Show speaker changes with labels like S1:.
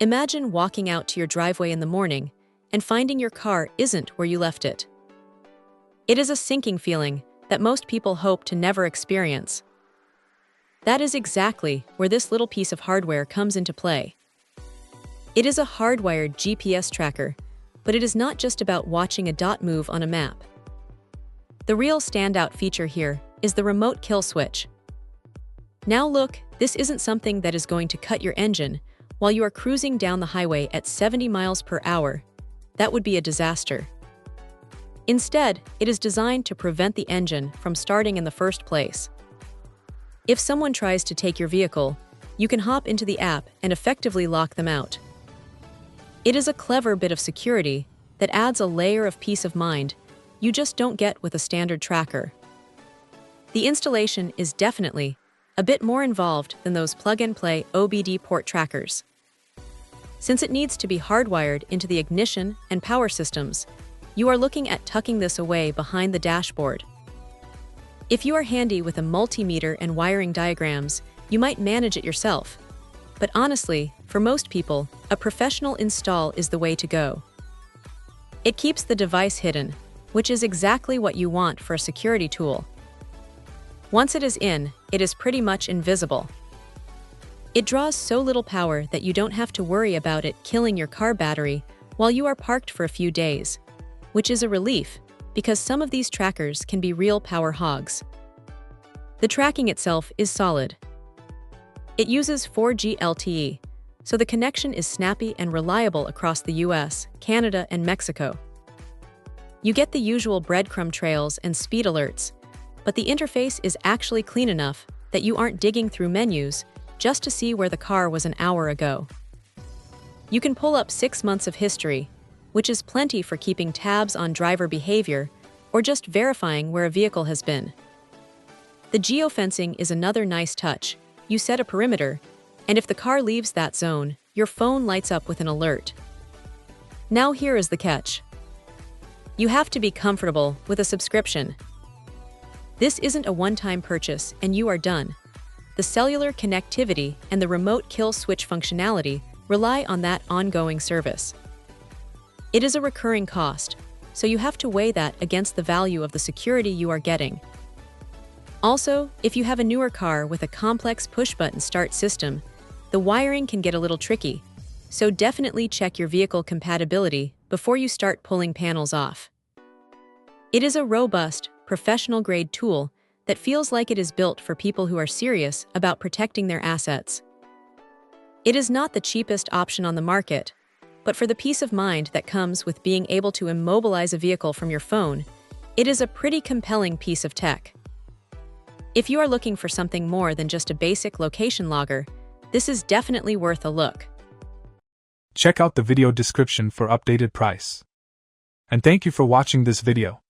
S1: Imagine walking out to your driveway in the morning and finding your car isn't where you left it. It is a sinking feeling that most people hope to never experience. That is exactly where this little piece of hardware comes into play. It is a hardwired GPS tracker, but it is not just about watching a dot move on a map. The real standout feature here is the remote kill switch. Now look, this isn't something that is going to cut your engine while you are cruising down the highway at 70 miles per hour. That would be a disaster. Instead, it is designed to prevent the engine from starting in the first place. If someone tries to take your vehicle, you can hop into the app and effectively lock them out. It is a clever bit of security that adds a layer of peace of mind you just don't get with a standard tracker. The installation is definitely a bit more involved than those plug-and-play OBD port trackers. Since it needs to be hardwired into the ignition and power systems, you are looking at tucking this away behind the dashboard. If you are handy with a multimeter and wiring diagrams, you might manage it yourself. But honestly, for most people, a professional install is the way to go. It keeps the device hidden, which is exactly what you want for a security tool. Once it is in, it is pretty much invisible. It draws so little power that you don't have to worry about it killing your car battery while you are parked for a few days, which is a relief because some of these trackers can be real power hogs. The tracking itself is solid. It uses 4G LTE, so the connection is snappy and reliable across the US, Canada, and Mexico. You get the usual breadcrumb trails and speed alerts, but the interface is actually clean enough that you aren't digging through menus just to see where the car was an hour ago. You can pull up 6 months of history, which is plenty for keeping tabs on driver behavior or just verifying where a vehicle has been. The geofencing is another nice touch. You set a perimeter, and if the car leaves that zone, your phone lights up with an alert. Now here is the catch. You have to be comfortable with a subscription. This isn't a one-time purchase and you are done. The cellular connectivity and the remote kill switch functionality rely on that ongoing service. It is a recurring cost, so you have to weigh that against the value of the security you are getting. Also, if you have a newer car with a complex push-button start system, the wiring can get a little tricky, so definitely check your vehicle compatibility before you start pulling panels off. It is a robust, professional-grade tool that feels like it is built for people who are serious about protecting their assets. It is not the cheapest option on the market, but for the peace of mind that comes with being able to immobilize a vehicle from your phone, it is a pretty compelling piece of tech. If you are looking for something more than just a basic location logger, this is definitely worth a look.
S2: Check out the video description for updated price. And thank you for watching this video.